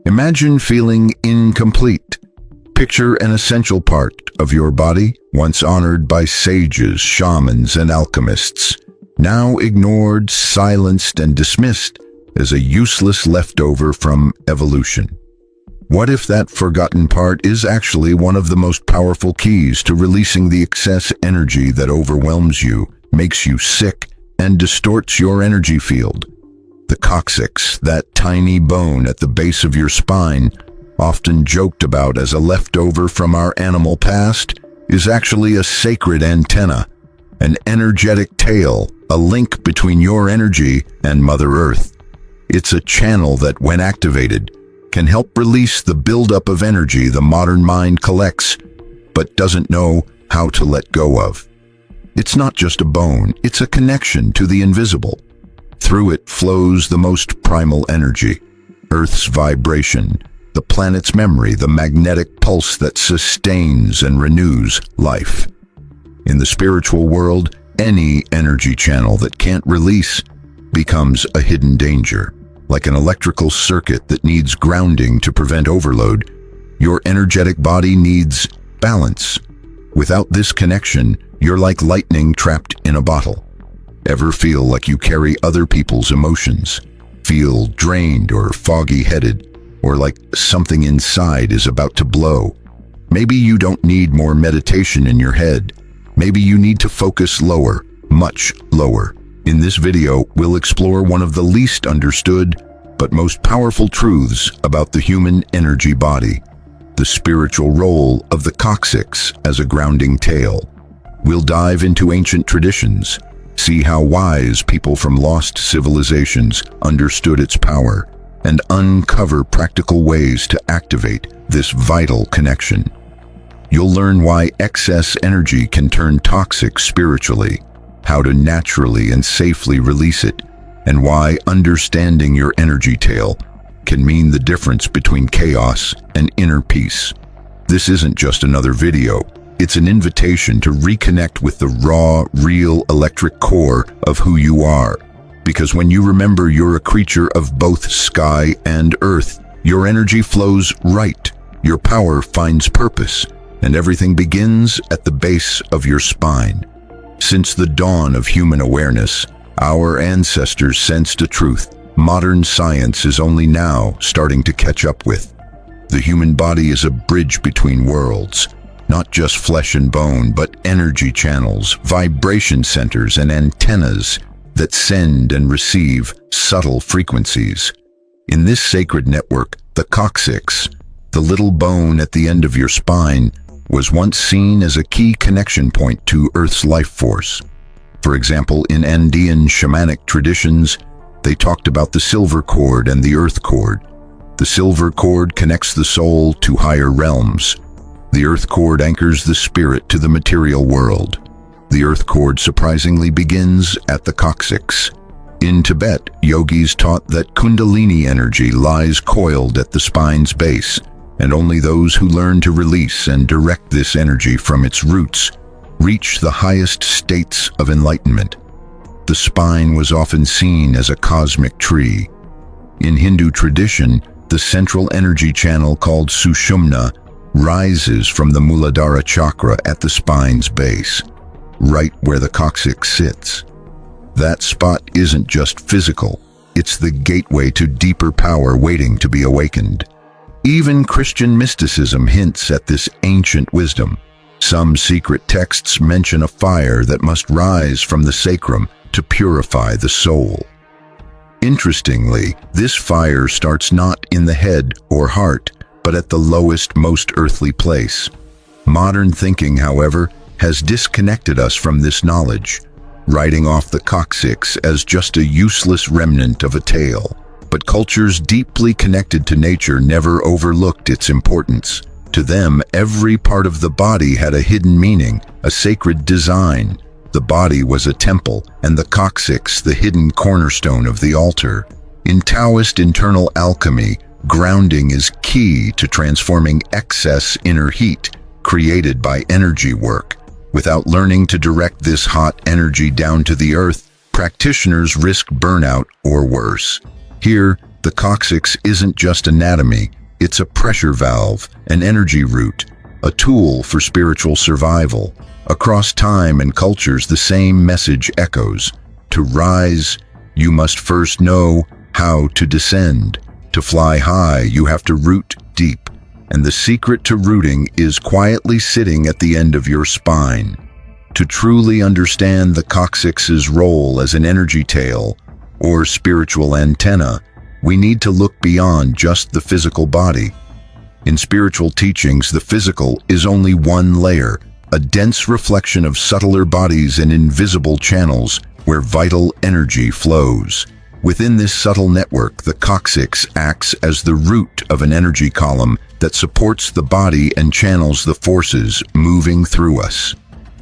Imagine feeling incomplete. Picture an essential part of your body, once honored by sages, shamans, and alchemists, now ignored, silenced, and dismissed as a useless leftover from evolution. What if that forgotten part is actually one of the most powerful keys to releasing the excess energy that overwhelms you, makes you sick, and distorts your energy field? The coccyx, that tiny bone at the base of your spine, often joked about as a leftover from our animal past, is actually a sacred antenna, an energetic tail, a link between your energy and Mother Earth. It's a channel that, when activated, can help release the buildup of energy the modern mind collects, but doesn't know how to let go of. It's not just a bone, it's a connection to the invisible. Through it flows the most primal energy, Earth's vibration, the planet's memory, the magnetic pulse that sustains and renews life. In the spiritual world, any energy channel that can't release becomes a hidden danger. Like an electrical circuit that needs grounding to prevent overload, your energetic body needs balance. Without this connection, you're like lightning trapped in a bottle. Ever feel like you carry other people's emotions? Feel drained or foggy-headed? Or like something inside is about to blow? Maybe you don't need more meditation in your head. Maybe you need to focus lower, much lower. In this video, we'll explore one of the least understood but most powerful truths about the human energy body, the spiritual role of the coccyx as a grounding tail. We'll dive into ancient traditions, see how wise people from lost civilizations understood its power, and uncover practical ways to activate this vital connection. You'll learn why excess energy can turn toxic spiritually, how to naturally and safely release it, and why understanding your energy tail can mean the difference between chaos and inner peace. This isn't just another video, it's an invitation to reconnect with the raw, real electric core of who you are. Because when you remember you're a creature of both sky and earth, your energy flows right, your power finds purpose, and everything begins at the base of your spine. Since the dawn of human awareness, our ancestors sensed a truth modern science is only now starting to catch up with. The human body is a bridge between worlds, not just flesh and bone, but energy channels, vibration centers, and antennas that send and receive subtle frequencies. In this sacred network, the coccyx, the little bone at the end of your spine, was once seen as a key connection point to Earth's life force. For example, in Andean shamanic traditions, they talked about the silver cord and the earth cord. The silver cord connects the soul to higher realms. The earth cord anchors the spirit to the material world. The earth cord surprisingly begins at the coccyx. In Tibet, yogis taught that Kundalini energy lies coiled at the spine's base, and only those who learn to release and direct this energy from its roots reach the highest states of enlightenment. The spine was often seen as a cosmic tree. In Hindu tradition, the central energy channel called Sushumna rises from the Muladhara chakra at the spine's base, right where the coccyx sits. That spot isn't just physical, it's the gateway to deeper power waiting to be awakened. Even Christian mysticism hints at this ancient wisdom. Some secret texts mention a fire that must rise from the sacrum to purify the soul. Interestingly, this fire starts not in the head or heart, but at the lowest, most earthly place. Modern thinking, however, has disconnected us from this knowledge, writing off the coccyx as just a useless remnant of a tail. But cultures deeply connected to nature never overlooked its importance. To them, every part of the body had a hidden meaning, a sacred design. The body was a temple, and the coccyx the hidden cornerstone of the altar. In Taoist internal alchemy, grounding is key to transforming excess inner heat created by energy work. Without learning to direct this hot energy down to the earth, practitioners risk burnout or worse. Here, The coccyx isn't just anatomy, it's a pressure valve, an energy route, a tool for spiritual survival. Across time and cultures, the same message echoes. To rise, you must first know how to descend. To fly high, you have to root deep. And the secret to rooting is quietly sitting at the end of your spine. To truly understand the coccyx's role as an energy tail or spiritual antenna, we need to look beyond just the physical body. In spiritual teachings, the physical is only one layer, a dense reflection of subtler bodies and invisible channels where vital energy flows. Within this subtle network, the coccyx acts as the root of an energy column that supports the body and channels the forces moving through us.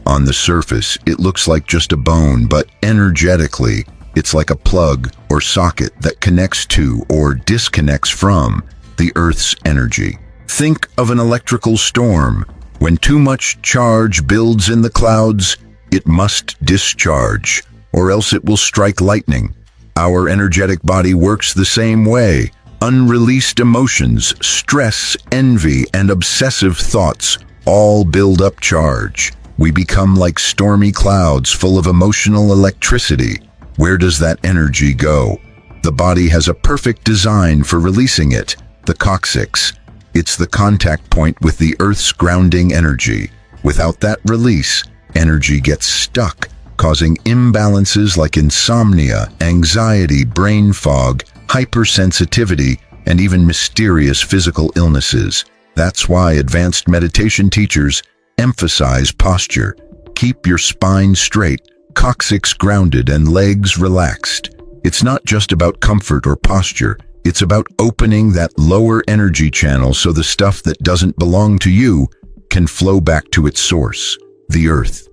On the surface, it looks like just a bone, but energetically, it's like a plug or socket that connects to or disconnects from the Earth's energy. Think of an electrical storm. When too much charge builds in the clouds, it must discharge, or else it will strike lightning. Our energetic body works the same way. Unreleased emotions, stress, envy, and obsessive thoughts all build up charge. We become like stormy clouds full of emotional electricity. Where does that energy go? The body has a perfect design for releasing it, the coccyx. It's the contact point with the Earth's grounding energy. Without that release, energy gets stuck, causing imbalances like insomnia, anxiety, brain fog, hypersensitivity, and even mysterious physical illnesses. That's why advanced meditation teachers emphasize posture. Keep your spine straight, coccyx grounded, and legs relaxed. It's not just about comfort or posture. It's about opening that lower energy channel so the stuff that doesn't belong to you can flow back to its source, the Earth.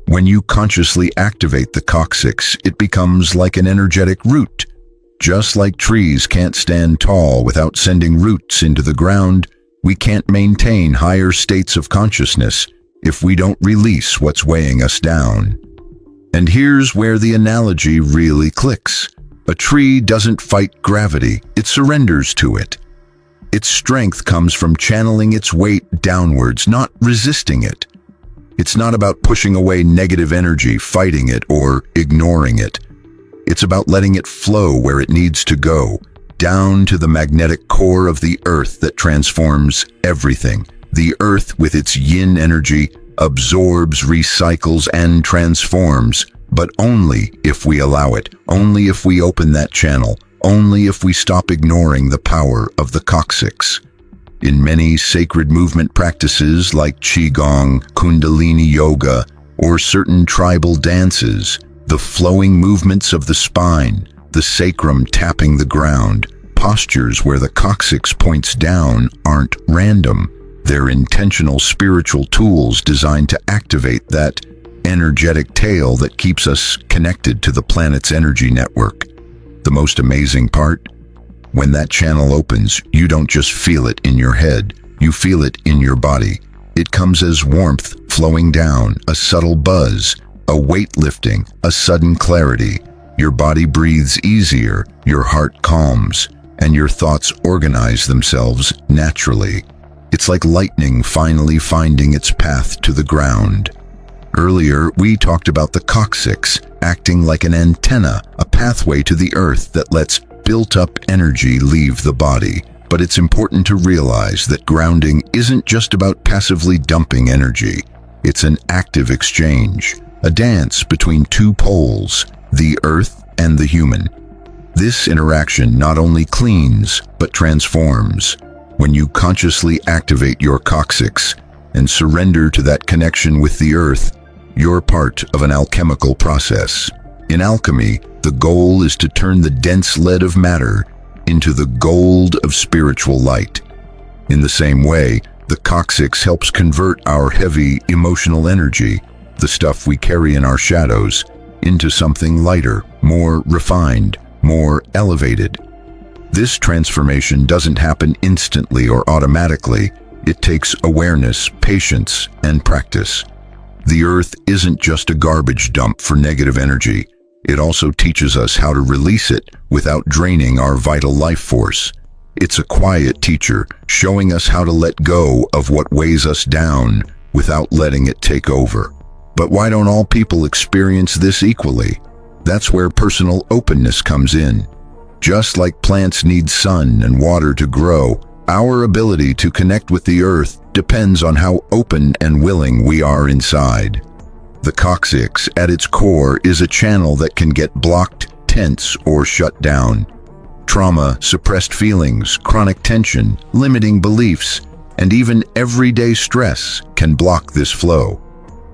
When you consciously activate the coccyx, it becomes like an energetic root. Just like trees can't stand tall without sending roots into the ground, we can't maintain higher states of consciousness if we don't release what's weighing us down. And here's where the analogy really clicks. A tree doesn't fight gravity, it surrenders to it. Its strength comes from channeling its weight downwards, not resisting it. It's not about pushing away negative energy, fighting it, or ignoring it. It's about letting it flow where it needs to go, down to the magnetic core of the Earth that transforms everything. The Earth, with its yin energy, absorbs, recycles, and transforms, but only if we allow it, only if we open that channel, only if we stop ignoring the power of the coccyx. In many sacred movement practices like Qigong, Kundalini Yoga, or certain tribal dances, the flowing movements of the spine, the sacrum tapping the ground, postures where the coccyx points down aren't random. They're intentional spiritual tools designed to activate that energetic tail that keeps us connected to the planet's energy network. The most amazing part? When that channel opens, you don't just feel it in your head, you feel it in your body. It comes as warmth flowing down, a subtle buzz, a weight lifting, a sudden clarity. Your body breathes easier, your heart calms, and your thoughts organize themselves naturally. It's like lightning finally finding its path to the ground. Earlier, we talked about the coccyx acting like an antenna, a pathway to the Earth that lets built-up energy leave the body. But it's important to realize that grounding isn't just about passively dumping energy. It's an active exchange, a dance between two poles, the Earth and the human. This interaction not only cleans, but transforms. When you consciously activate your coccyx and surrender to that connection with the Earth, you're part of an alchemical process. In alchemy, the goal is to turn the dense lead of matter into the gold of spiritual light. In the same way, the coccyx helps convert our heavy emotional energy, the stuff we carry in our shadows, into something lighter, more refined, more elevated. This transformation doesn't happen instantly or automatically. It takes awareness, patience, and practice. The Earth isn't just a garbage dump for negative energy. It also teaches us how to release it without draining our vital life force. It's a quiet teacher, showing us how to let go of what weighs us down without letting it take over. But why don't all people experience this equally? That's where personal openness comes in. Just like plants need sun and water to grow, our ability to connect with the earth depends on how open and willing we are inside. The coccyx, at its core, is a channel that can get blocked, tense, or shut down. Trauma, suppressed feelings, chronic tension, limiting beliefs, and even everyday stress can block this flow.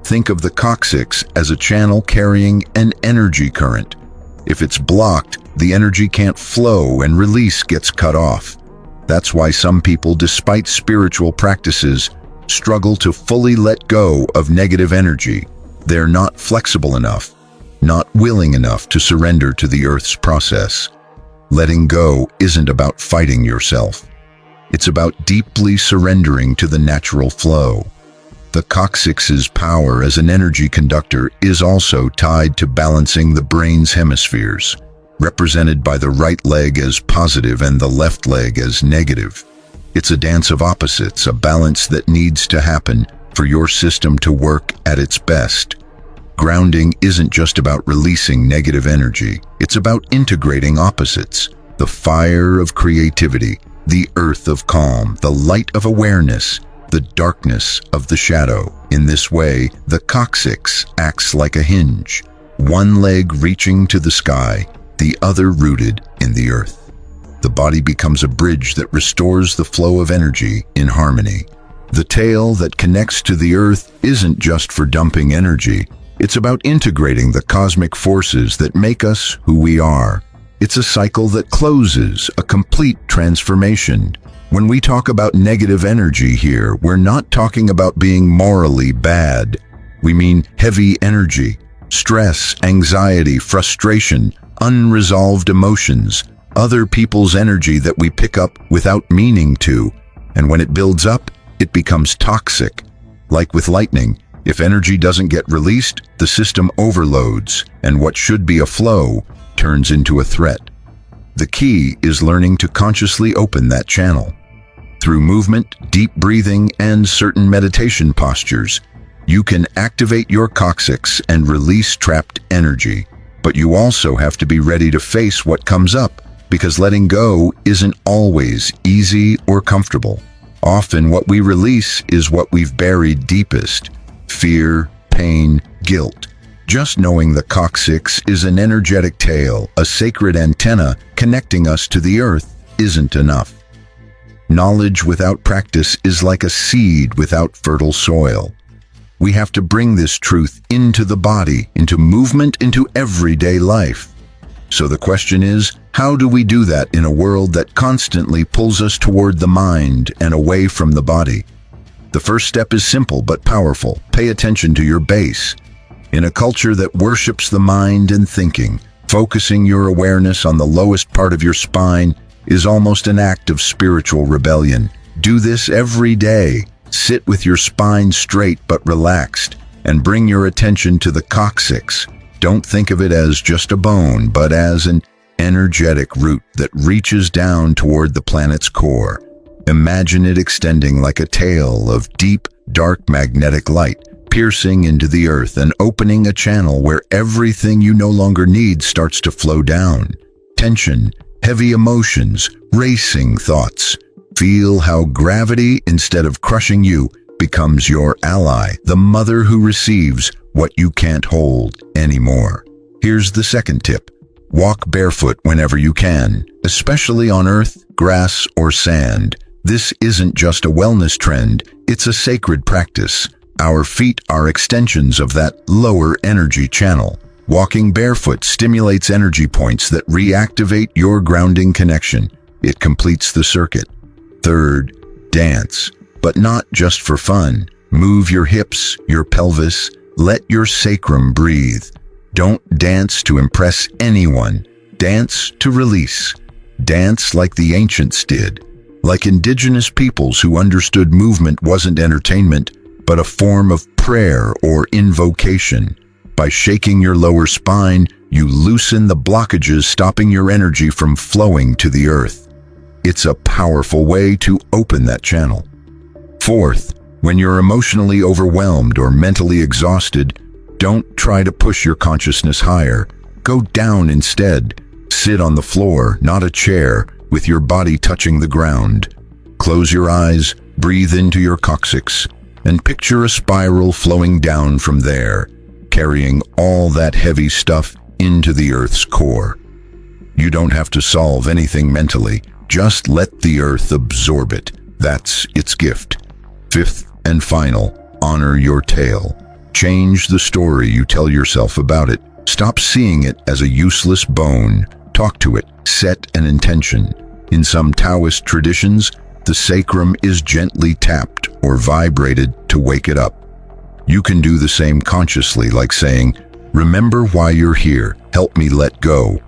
Think of the coccyx as a channel carrying an energy current. If it's blocked, the energy can't flow and release gets cut off. That's why some people, despite spiritual practices, struggle to fully let go of negative energy. They're not flexible enough, not willing enough to surrender to the earth's process. Letting go isn't about fighting yourself. It's about deeply surrendering to the natural flow. The coccyx's power as an energy conductor is also tied to balancing the brain's hemispheres, represented by the right leg as positive and the left leg as negative. It's a dance of opposites, a balance that needs to happen for your system to work at its best. Grounding isn't just about releasing negative energy, it's about integrating opposites. The fire of creativity, the earth of calm, the light of awareness, the darkness of the shadow. In this way, the coccyx acts like a hinge, one leg reaching to the sky, the other rooted in the earth. The body becomes a bridge that restores the flow of energy in harmony. The tail that connects to the earth isn't just for dumping energy. It's about integrating the cosmic forces that make us who we are. It's a cycle that closes, a complete transformation. When we talk about negative energy here, we're not talking about being morally bad. We mean heavy energy, stress, anxiety, frustration, unresolved emotions, other people's energy that we pick up without meaning to. And when it builds up, it becomes toxic. Like with lightning, if energy doesn't get released, the system overloads, and what should be a flow turns into a threat. The key is learning to consciously open that channel. Through movement, deep breathing, and certain meditation postures, you can activate your coccyx and release trapped energy. But you also have to be ready to face what comes up, because letting go isn't always easy or comfortable. Often what we release is what we've buried deepest: fear, pain, guilt. Just knowing the coccyx is an energetic tail, a sacred antenna connecting us to the earth, isn't enough. Knowledge without practice is like a seed without fertile soil. We have to bring this truth into the body, into movement, into everyday life. So the question is, how do we do that in a world that constantly pulls us toward the mind and away from the body? The first step is simple but powerful. Pay attention to your base. In a culture that worships the mind and thinking, focusing your awareness on the lowest part of your spine is almost an act of spiritual rebellion. Do this every day. Sit with your spine straight but relaxed, and bring your attention to the coccyx. Don't think of it as just a bone, but as an energetic root that reaches down toward the planet's core. Imagine it extending like a tail of deep, dark magnetic light, piercing into the earth and opening a channel where everything you no longer need starts to flow down. Tension, heavy emotions, racing thoughts. Feel how gravity, instead of crushing you, becomes your ally, the mother who receives what you can't hold anymore. Here's the second tip. Walk barefoot whenever you can, especially on earth, grass, or sand. This isn't just a wellness trend, it's a sacred practice. Our feet are extensions of that lower energy channel. Walking barefoot stimulates energy points that reactivate your grounding connection. It completes the circuit. Third, dance. But not just for fun. Move your hips, your pelvis. Let your sacrum breathe. Don't dance to impress anyone. Dance to release. Dance like the ancients did. Like indigenous peoples who understood movement wasn't entertainment, but a form of prayer or invocation. By shaking your lower spine, you loosen the blockages stopping your energy from flowing to the earth. It's a powerful way to open that channel. Fourth, when you're emotionally overwhelmed or mentally exhausted, don't try to push your consciousness higher. Go down instead. Sit on the floor, not a chair, with your body touching the ground. Close your eyes, breathe into your coccyx, and picture a spiral flowing down from there, carrying all that heavy stuff into the Earth's core. You don't have to solve anything mentally. Just let the Earth absorb it. That's its gift. Fifth and final, honor your tale. Change the story you tell yourself about it. Stop seeing it as a useless bone. Talk to it. Set an intention. In some Taoist traditions, the sacrum is gently tapped or vibrated to wake it up. You can do the same consciously, like saying, "Remember why you're here. Help me let go."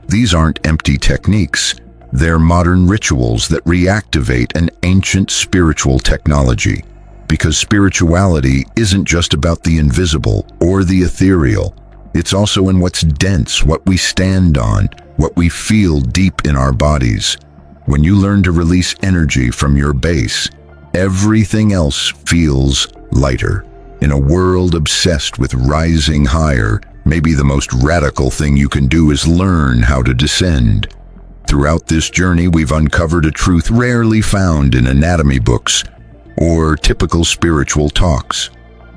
These aren't empty techniques. They're modern rituals that reactivate an ancient spiritual technology. Because spirituality isn't just about the invisible or the ethereal. It's also in what's dense, what we stand on, what we feel deep in our bodies. When you learn to release energy from your base, everything else feels lighter. In a world obsessed with rising higher, maybe the most radical thing you can do is learn how to descend. Throughout this journey, we've uncovered a truth rarely found in anatomy books or typical spiritual talks.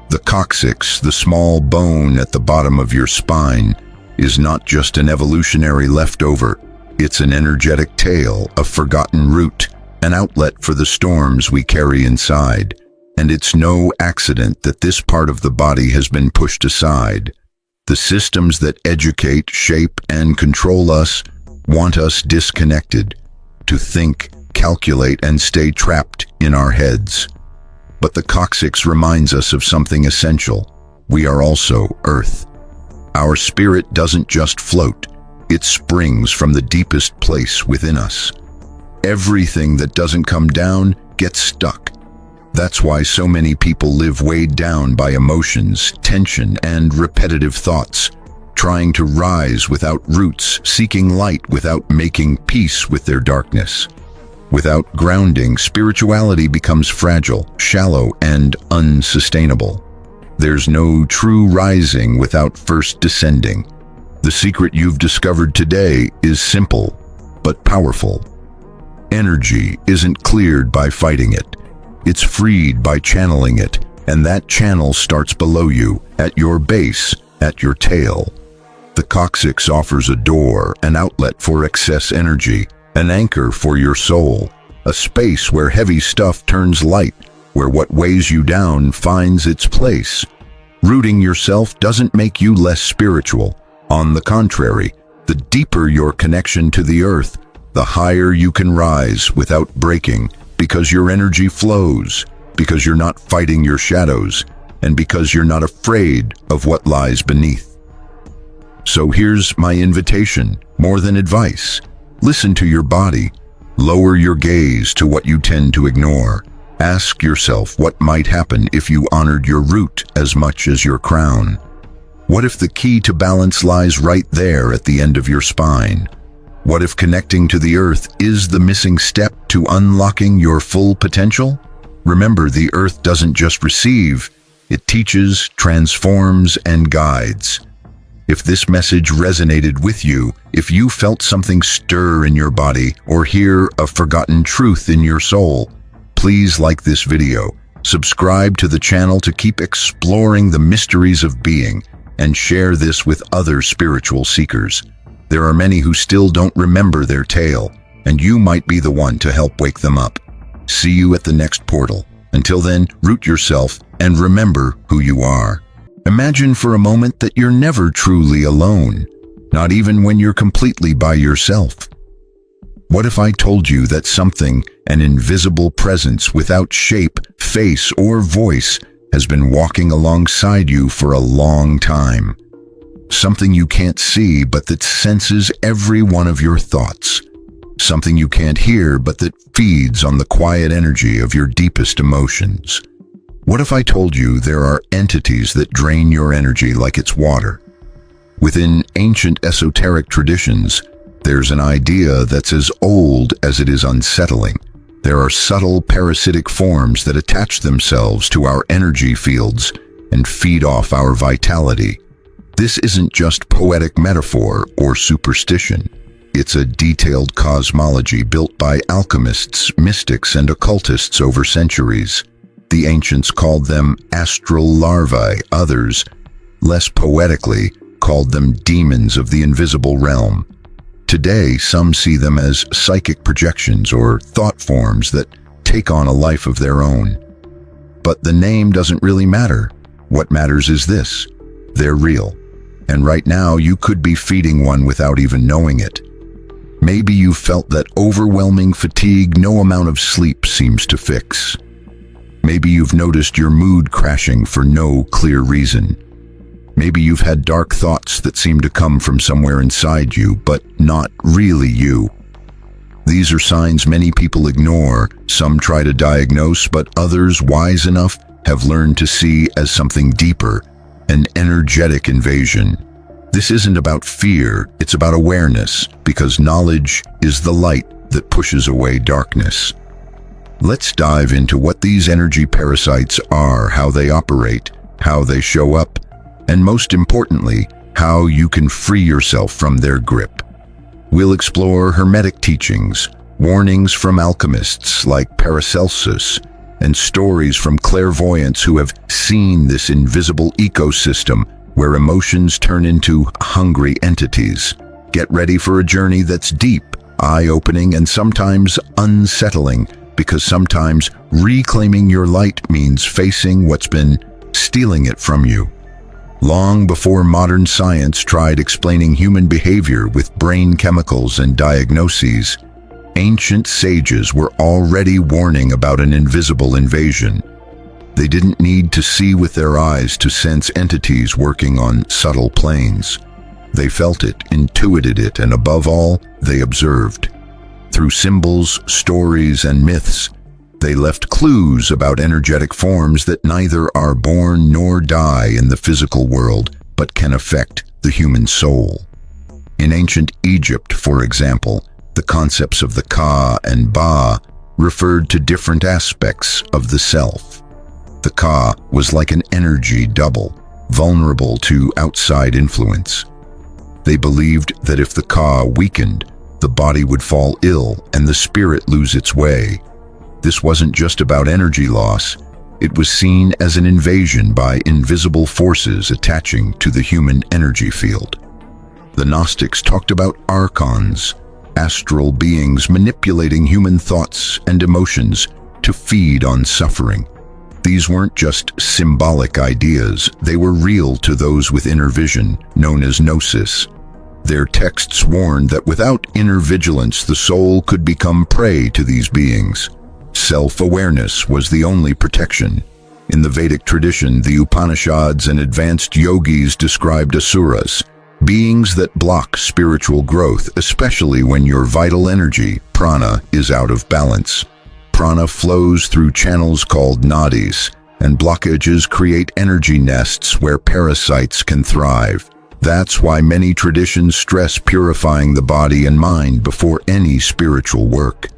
The coccyx, the small bone at the bottom of your spine, is not just an evolutionary leftover. It's an energetic tale, a forgotten root, an outlet for the storms we carry inside. And it's no accident that this part of the body has been pushed aside. The systems that educate, shape, and control us want us disconnected, to think, calculate, and stay trapped in our heads. But the coccyx reminds us of something essential. We are also earth. Our spirit doesn't just float. It springs from the deepest place within us. Everything that doesn't come down gets stuck. That's why so many people live weighed down by emotions, tension, and repetitive thoughts, trying to rise without roots, seeking light without making peace with their darkness. Without grounding, spirituality becomes fragile, shallow, and unsustainable. There's no true rising without first descending. The secret you've discovered today is simple, but powerful. Energy isn't cleared by fighting it. It's freed by channeling it, and that channel starts below you, at your base, at your tail. The coccyx offers a door, an outlet for excess energy, an anchor for your soul, a space where heavy stuff turns light, where what weighs you down finds its place. Rooting yourself doesn't make you less spiritual. On the contrary, the deeper your connection to the earth, the higher you can rise without breaking, because your energy flows, because you're not fighting your shadows, and because you're not afraid of what lies beneath. So here's my invitation, more than advice. Listen to your body. Lower your gaze to what you tend to ignore. Ask yourself what might happen if you honored your root as much as your crown. What if the key to balance lies right there at the end of your spine? What if connecting to the earth is the missing step to unlocking your full potential? Remember, the earth doesn't just receive, it teaches, transforms, and guides. If this message resonated with you, if you felt something stir in your body or hear a forgotten truth in your soul, please like this video, subscribe to the channel to keep exploring the mysteries of being, and share this with other spiritual seekers. There are many who still don't remember their tale, and you might be the one to help wake them up. See you at the next portal. Until then, root yourself and remember who you are. Imagine for a moment that you're never truly alone, not even when you're completely by yourself. What if I told you that something, an invisible presence without shape, face, or voice, has been walking alongside you for a long time? Something you can't see but that senses every one of your thoughts. Something you can't hear but that feeds on the quiet energy of your deepest emotions. What if I told you there are entities that drain your energy like it's water? Within ancient esoteric traditions, there's an idea that's as old as it is unsettling. There are subtle parasitic forms that attach themselves to our energy fields and feed off our vitality. This isn't just poetic metaphor or superstition. It's a detailed cosmology built by alchemists, mystics, and occultists over centuries. The ancients called them astral larvae. Others, less poetically, called them demons of the invisible realm. Today, some see them as psychic projections or thought forms that take on a life of their own. But the name doesn't really matter. What matters is this: they're real. And right now, you could be feeding one without even knowing it. Maybe you've felt that overwhelming fatigue no amount of sleep seems to fix. Maybe you've noticed your mood crashing for no clear reason. Maybe you've had dark thoughts that seem to come from somewhere inside you, but not really you. These are signs many people ignore. Some try to diagnose, but others, wise enough, have learned to see as something deeper, an energetic invasion. This isn't about fear, it's about awareness, because knowledge is the light that pushes away darkness. Let's dive into what these energy parasites are, how they operate, how they show up, and most importantly, how you can free yourself from their grip. We'll explore Hermetic teachings, warnings from alchemists like Paracelsus, and stories from clairvoyants who have seen this invisible ecosystem where emotions turn into hungry entities. Get ready for a journey that's deep, eye-opening, and sometimes unsettling, because sometimes reclaiming your light means facing what's been stealing it from you. Long before modern science tried explaining human behavior with brain chemicals and diagnoses, ancient sages were already warning about an invisible invasion. They didn't need to see with their eyes to sense entities working on subtle planes. They felt it, intuited it, and above all, they observed. Through symbols, stories, and myths, they left clues about energetic forms that neither are born nor die in the physical world, but can affect the human soul. In ancient Egypt, for example, the concepts of the Ka and Ba referred to different aspects of the self. The Ka was like an energy double, vulnerable to outside influence. They believed that if the Ka weakened, the body would fall ill and the spirit lose its way. This wasn't just about energy loss. It was seen as an invasion by invisible forces attaching to the human energy field. The Gnostics talked about archons, astral beings manipulating human thoughts and emotions to feed on suffering. These weren't just symbolic ideas, they were real to those with inner vision, known as gnosis. Their texts warned that without inner vigilance, the soul could become prey to these beings. Self-awareness was the only protection. In the Vedic tradition, the Upanishads and advanced yogis described asuras, beings that block spiritual growth, especially when your vital energy, prana, is out of balance. Prana flows through channels called nadis, and blockages create energy nests where parasites can thrive. That's why many traditions stress purifying the body and mind before any spiritual work.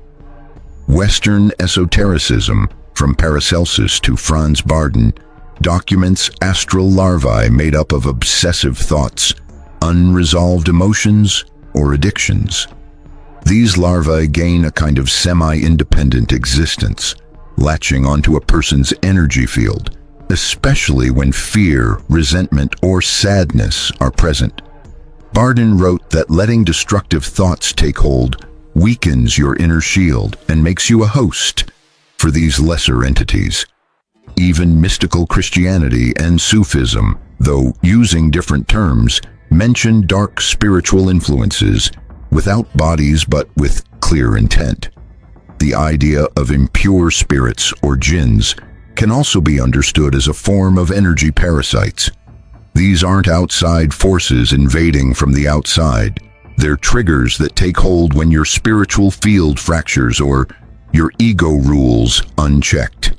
Western esotericism, from Paracelsus to Franz Bardon, documents astral larvae made up of obsessive thoughts, unresolved emotions, or addictions. These larvae gain a kind of semi-independent existence, latching onto a person's energy field, especially when fear, resentment, or sadness are present. Bardon wrote that letting destructive thoughts take hold weakens your inner shield and makes you a host for these lesser entities. Even mystical Christianity and Sufism, though using different terms, mention dark spiritual influences without bodies but with clear intent. The idea of impure spirits or jinns can also be understood as a form of energy parasites. These aren't outside forces invading from the outside. They're triggers that take hold when your spiritual field fractures or your ego rules unchecked.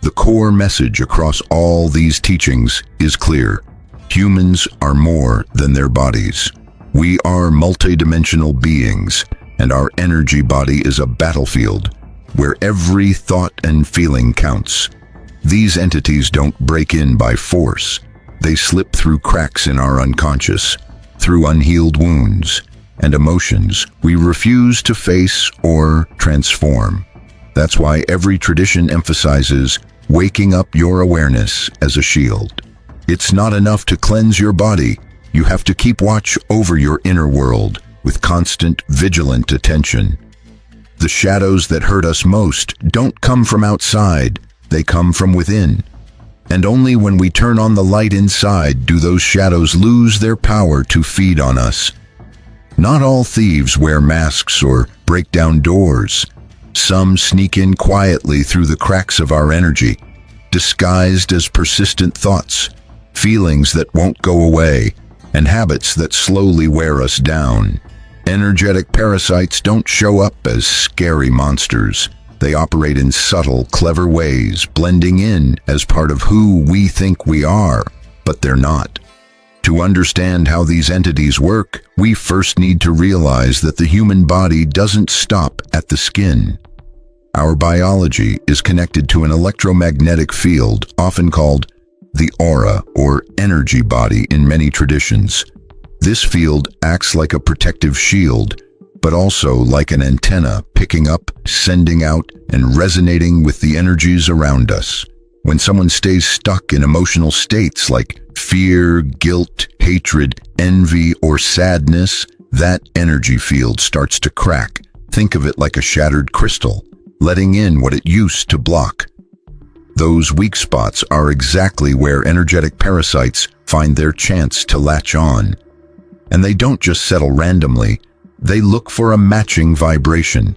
The core message across all these teachings is clear. Humans are more than their bodies. We are multidimensional beings, and our energy body is a battlefield where every thought and feeling counts. These entities don't break in by force. They slip through cracks in our unconscious, through unhealed wounds and emotions we refuse to face or transform. That's why every tradition emphasizes waking up your awareness as a shield. It's not enough to cleanse your body. You have to keep watch over your inner world with constant, vigilant attention. The shadows that hurt us most don't come from outside, they come from within. And only when we turn on the light inside do those shadows lose their power to feed on us. Not all thieves wear masks or break down doors. Some sneak in quietly through the cracks of our energy, disguised as persistent thoughts, feelings that won't go away, and habits that slowly wear us down. Energetic parasites don't show up as scary monsters. They operate in subtle, clever ways, blending in as part of who we think we are, but they're not. To understand how these entities work, we first need to realize that the human body doesn't stop at the skin. Our biology is connected to an electromagnetic field, often called the aura or energy body in many traditions. This field acts like a protective shield, but also like an antenna, picking up, sending out, and resonating with the energies around us. When someone stays stuck in emotional states like fear, guilt, hatred, envy, or sadness, that energy field starts to crack. Think of it like a shattered crystal, letting in what it used to block. Those weak spots are exactly where energetic parasites find their chance to latch on. And they don't just settle randomly, they look for a matching vibration.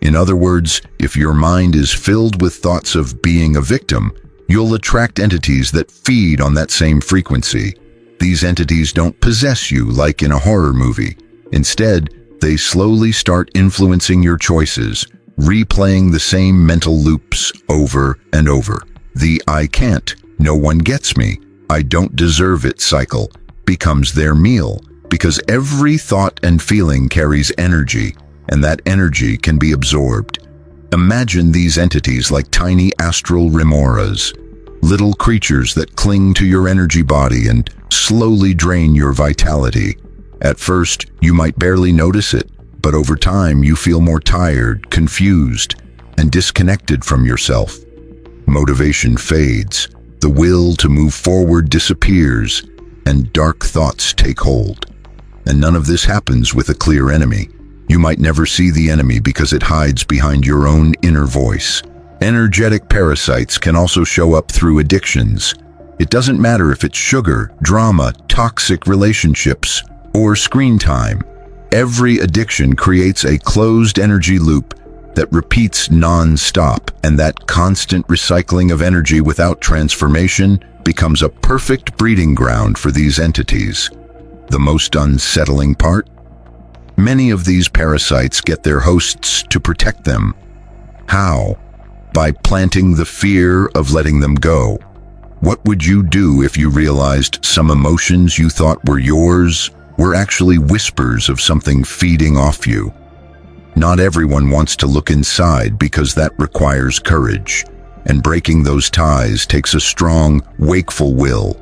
In other words, if your mind is filled with thoughts of being a victim, you'll attract entities that feed on that same frequency. These entities don't possess you like in a horror movie. Instead, they slowly start influencing your choices, replaying the same mental loops over and over. The "I can't, no one gets me, I don't deserve it" cycle becomes their meal, because every thought and feeling carries energy, and that energy can be absorbed. Imagine these entities like tiny astral remoras, little creatures that cling to your energy body and slowly drain your vitality. At first, you might barely notice it, but over time you feel more tired, confused, and disconnected from yourself. Motivation fades, the will to move forward disappears, and dark thoughts take hold. And none of this happens with a clear enemy. You might never see the enemy because it hides behind your own inner voice. Energetic parasites can also show up through addictions. It doesn't matter if it's sugar, drama, toxic relationships, or screen time. Every addiction creates a closed energy loop that repeats non-stop, and that constant recycling of energy without transformation becomes a perfect breeding ground for these entities. The most unsettling part? Many of these parasites get their hosts to protect them. How? By planting the fear of letting them go. What would you do if you realized some emotions you thought were yours were actually whispers of something feeding off you? Not everyone wants to look inside because that requires courage, and breaking those ties takes a strong, wakeful will.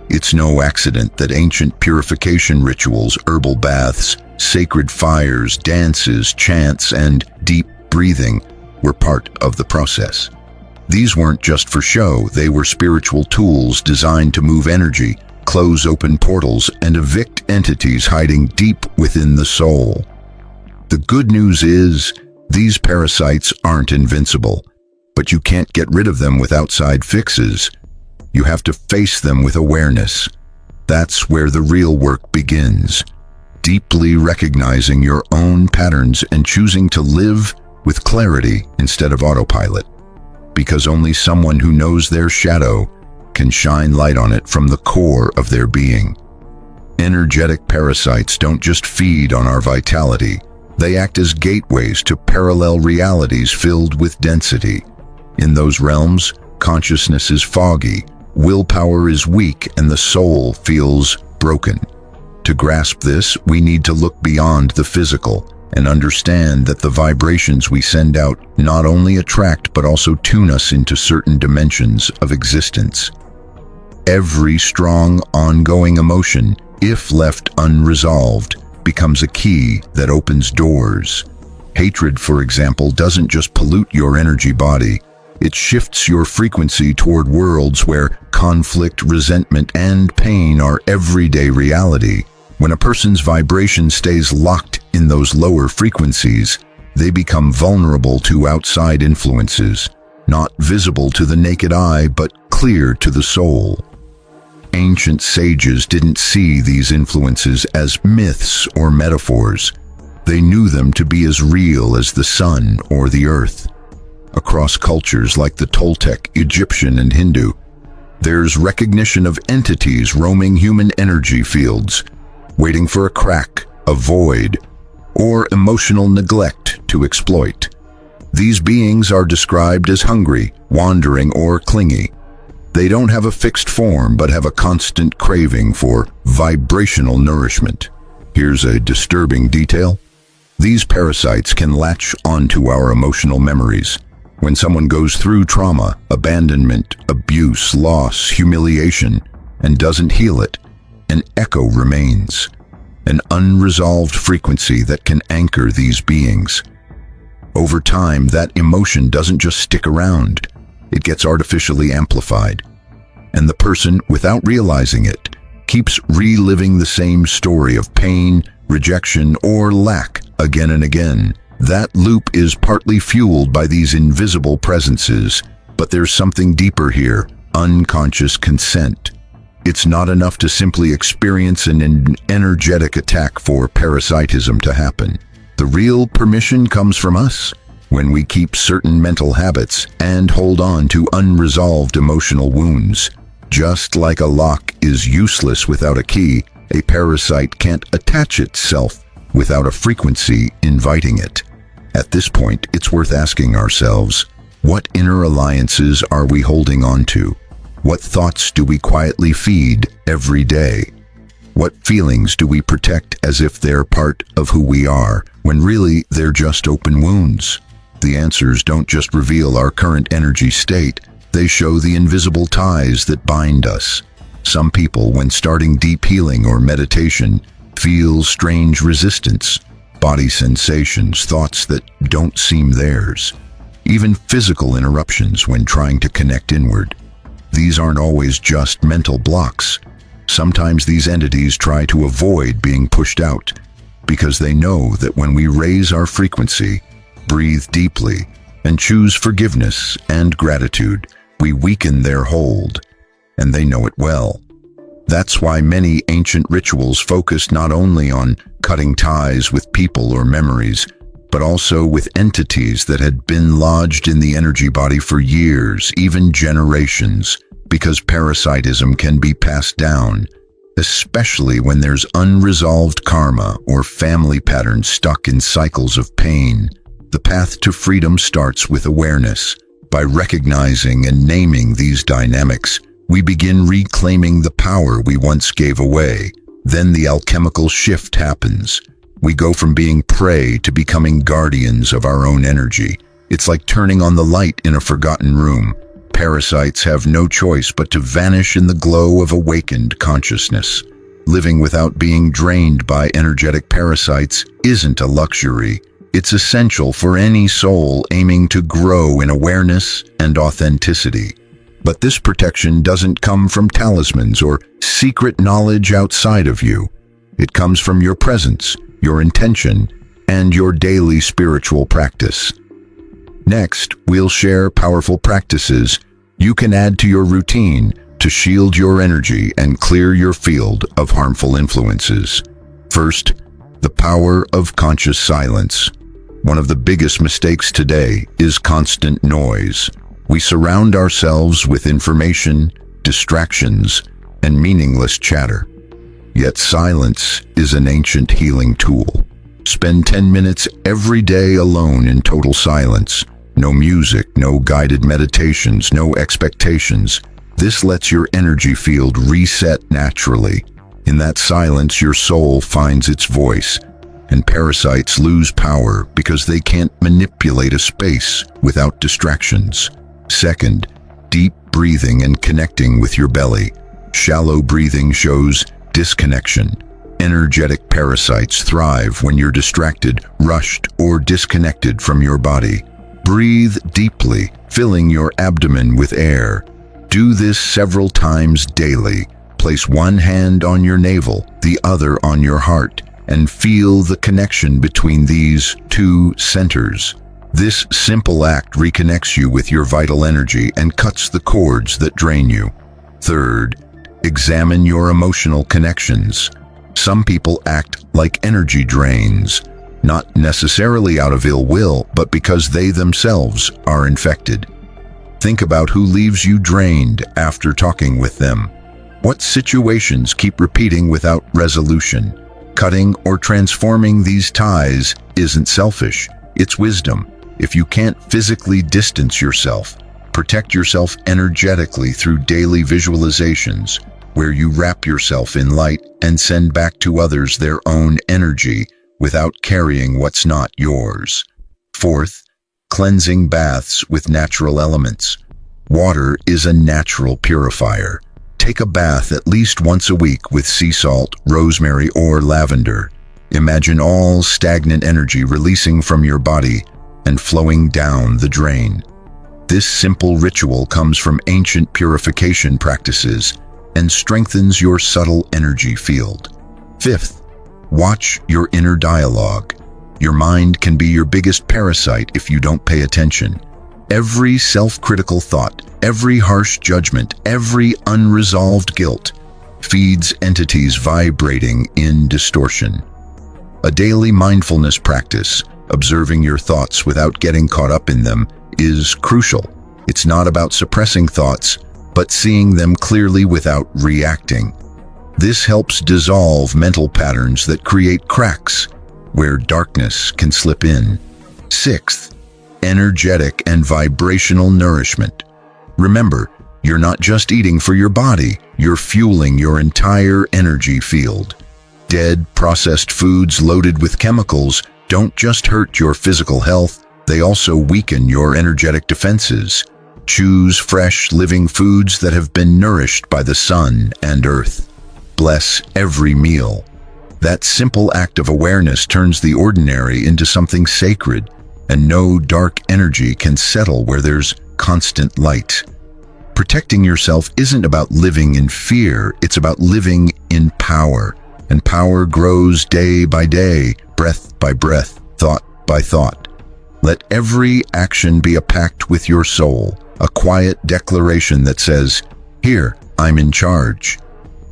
It's no accident that ancient purification rituals, herbal baths, sacred fires, dances, chants, and deep breathing were part of the process. These weren't just for show, they were spiritual tools designed to move energy, close open portals, and evict entities hiding deep within the soul. The good news is, these parasites aren't invincible, but you can't get rid of them with outside fixes. You have to face them with awareness. That's where the real work begins. Deeply recognizing your own patterns and choosing to live with clarity instead of autopilot. Because only someone who knows their shadow can shine light on it from the core of their being. Energetic parasites don't just feed on our vitality. They act as gateways to parallel realities filled with density. In those realms, consciousness is foggy, willpower is weak and the soul feels broken. To grasp this, we need to look beyond the physical and understand that the vibrations we send out not only attract but also tune us into certain dimensions of existence. Every strong, ongoing emotion, if left unresolved, becomes a key that opens doors. Hatred, for example, doesn't just pollute your energy body. It shifts your frequency toward worlds where conflict, resentment, and pain are everyday reality. When a person's vibration stays locked in those lower frequencies, they become vulnerable to outside influences, not visible to the naked eye, but clear to the soul. Ancient sages didn't see these influences as myths or metaphors. They knew them to be as real as the sun or the earth. Across cultures like the Toltec, Egyptian, and Hindu, there's recognition of entities roaming human energy fields, waiting for a crack, a void, or emotional neglect to exploit. These beings are described as hungry, wandering, or clingy. They don't have a fixed form but have a constant craving for vibrational nourishment. Here's a disturbing detail. These parasites can latch onto our emotional memories. When someone goes through trauma, abandonment, abuse, loss, humiliation, and doesn't heal it, an echo remains, an unresolved frequency that can anchor these beings. Over time, that emotion doesn't just stick around, it gets artificially amplified. And the person, without realizing it, keeps reliving the same story of pain, rejection, or lack again and again. That loop is partly fueled by these invisible presences, but there's something deeper here: unconscious consent. It's not enough to simply experience an energetic attack for parasitism to happen. The real permission comes from us, when we keep certain mental habits and hold on to unresolved emotional wounds. Just like a lock is useless without a key, a parasite can't attach itself without a frequency inviting it. At this point, it's worth asking ourselves, what inner alliances are we holding on to? What thoughts do we quietly feed every day? What feelings do we protect as if they're part of who we are, when really they're just open wounds? The answers don't just reveal our current energy state, they show the invisible ties that bind us. Some people, when starting deep healing or meditation, feel strange resistance, body sensations, thoughts that don't seem theirs, even physical interruptions when trying to connect inward. These aren't always just mental blocks. Sometimes these entities try to avoid being pushed out, because they know that when we raise our frequency, breathe deeply, and choose forgiveness and gratitude, we weaken their hold, and they know it well. That's why many ancient rituals focused not only on cutting ties with people or memories, but also with entities that had been lodged in the energy body for years, even generations, because parasitism can be passed down, especially when there's unresolved karma or family patterns stuck in cycles of pain. The path to freedom starts with awareness. By recognizing and naming these dynamics, we begin reclaiming the power we once gave away. Then the alchemical shift happens. We go from being prey to becoming guardians of our own energy. It's like turning on the light in a forgotten room. Parasites have no choice but to vanish in the glow of awakened consciousness. Living without being drained by energetic parasites isn't a luxury. It's essential for any soul aiming to grow in awareness and authenticity. But this protection doesn't come from talismans or secret knowledge outside of you. It comes from your presence, your intention, and your daily spiritual practice. Next, we'll share powerful practices you can add to your routine to shield your energy and clear your field of harmful influences. First, the power of conscious silence. One of the biggest mistakes today is constant noise. We surround ourselves with information, distractions, and meaningless chatter. Yet silence is an ancient healing tool. Spend 10 minutes every day alone in total silence. No music, no guided meditations, no expectations. This lets your energy field reset naturally. In that silence, your soul finds its voice, and parasites lose power because they can't manipulate a space without distractions. Second, deep breathing and connecting with your belly. Shallow breathing shows disconnection. Energetic parasites thrive when you're distracted, rushed, or disconnected from your body. Breathe deeply, filling your abdomen with air. Do this several times daily. Place one hand on your navel, the other on your heart, and feel the connection between these two centers. This simple act reconnects you with your vital energy and cuts the cords that drain you. Third, examine your emotional connections. Some people act like energy drains, not necessarily out of ill will, but because they themselves are infected. Think about who leaves you drained after talking with them. What situations keep repeating without resolution? Cutting or transforming these ties isn't selfish, it's wisdom. If you can't physically distance yourself, protect yourself energetically through daily visualizations, where you wrap yourself in light and send back to others their own energy without carrying what's not yours. Fourth, cleansing baths with natural elements. Water is a natural purifier. Take a bath at least once a week with sea salt, rosemary, or lavender. Imagine all stagnant energy releasing from your body and flowing down the drain. This simple ritual comes from ancient purification practices and strengthens your subtle energy field. Fifth, watch your inner dialogue. Your mind can be your biggest parasite if you don't pay attention. Every self-critical thought, every harsh judgment, every unresolved guilt feeds entities vibrating in distortion. A daily mindfulness practice, observing your thoughts without getting caught up in them, is crucial. It's not about suppressing thoughts, but seeing them clearly without reacting. This helps dissolve mental patterns that create cracks where darkness can slip in. Sixth, energetic and vibrational nourishment. Remember, you're not just eating for your body, you're fueling your entire energy field. Dead, processed foods loaded with chemicals don't just hurt your physical health, they also weaken your energetic defenses. Choose fresh, living foods that have been nourished by the sun and earth. Bless every meal. That simple act of awareness turns the ordinary into something sacred, and no dark energy can settle where there's constant light. Protecting yourself isn't about living in fear, it's about living in power. And power grows day by day, breath by breath, thought by thought. Let every action be a pact with your soul, a quiet declaration that says, "Here, I'm in charge."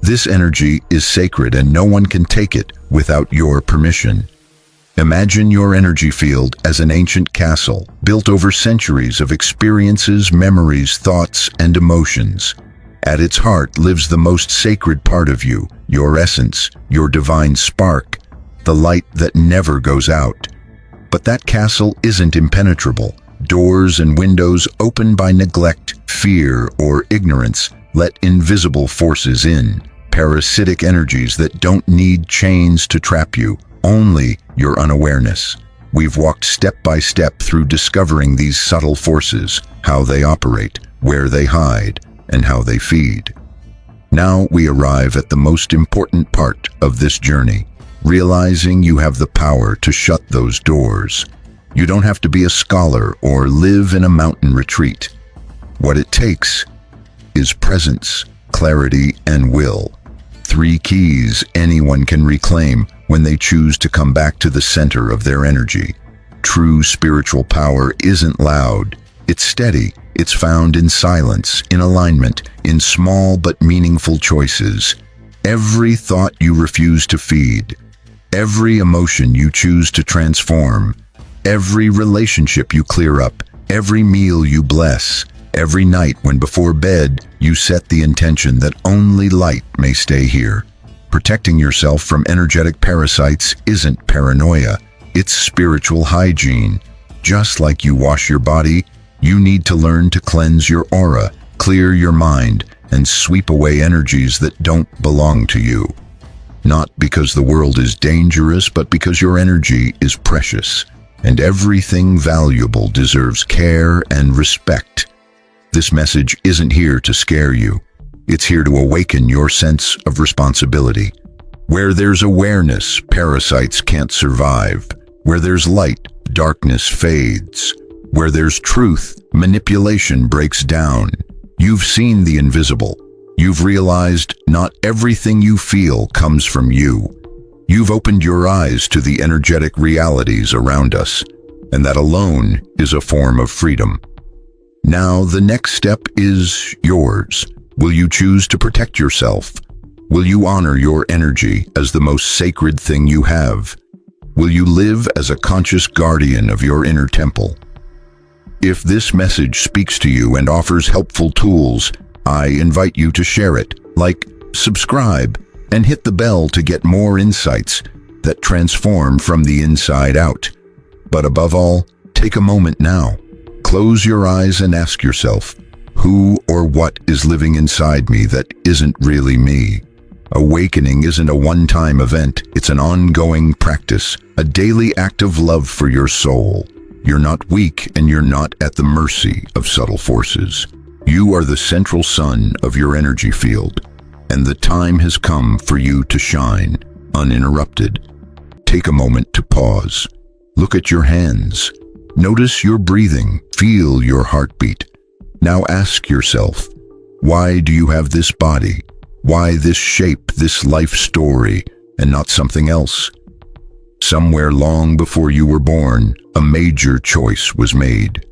This energy is sacred and no one can take it without your permission. Imagine your energy field as an ancient castle built over centuries of experiences, memories, thoughts, and emotions. At its heart lives the most sacred part of you, your essence, your divine spark, the light that never goes out. But that castle isn't impenetrable. Doors and windows open by neglect, fear, or ignorance let invisible forces in, parasitic energies that don't need chains to trap you, only your unawareness. We've walked step by step through discovering these subtle forces, how they operate, where they hide, and how they feed. Now we arrive at the most important part of this journey, realizing you have the power to shut those doors. You don't have to be a scholar or live in a mountain retreat. What it takes is presence, clarity, and will. 3 keys anyone can reclaim when they choose to come back to the center of their energy. True spiritual power isn't loud, it's steady. It's found in silence, in alignment, in small but meaningful choices. Every thought you refuse to feed, every emotion you choose to transform, every relationship you clear up, every meal you bless, every night when before bed you set the intention that only light may stay here. Protecting yourself from energetic parasites isn't paranoia, it's spiritual hygiene. Just like you wash your body, you need to learn to cleanse your aura, clear your mind, and sweep away energies that don't belong to you. Not because the world is dangerous, but because your energy is precious, and everything valuable deserves care and respect. This message isn't here to scare you. It's here to awaken your sense of responsibility. Where there's awareness, parasites can't survive. Where there's light, darkness fades. Where there's truth, manipulation breaks down. You've seen the invisible. You've realized not everything you feel comes from you. You've opened your eyes to the energetic realities around us, and that alone is a form of freedom. Now the next step is yours. Will you choose to protect yourself? Will you honor your energy as the most sacred thing you have? Will you live as a conscious guardian of your inner temple? If this message speaks to you and offers helpful tools, I invite you to share it, like, subscribe, and hit the bell to get more insights that transform from the inside out. But above all, take a moment now. Close your eyes and ask yourself, who or what is living inside me that isn't really me? Awakening isn't a one-time event. It's an ongoing practice, a daily act of love for your soul. You're not weak, and you're not at the mercy of subtle forces. You are the central sun of your energy field, and the time has come for you to shine, uninterrupted. Take a moment to pause. Look at your hands. Notice your breathing. Feel your heartbeat. Now ask yourself, why do you have this body? Why this shape, this life story, and not something else? Somewhere long before you were born, a major choice was made.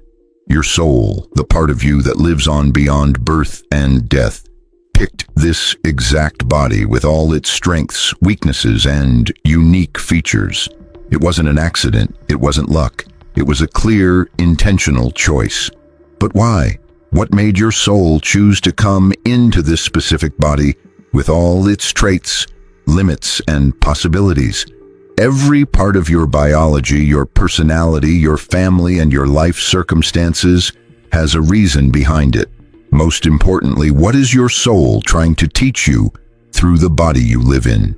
Your soul, the part of you that lives on beyond birth and death, picked this exact body with all its strengths, weaknesses, and unique features. It wasn't an accident. It wasn't luck. It was a clear, intentional choice. But why? What made your soul choose to come into this specific body with all its traits, limits, and possibilities? Every part of your biology, your personality, your family, and your life circumstances has a reason behind it. Most importantly, what is your soul trying to teach you through the body you live in?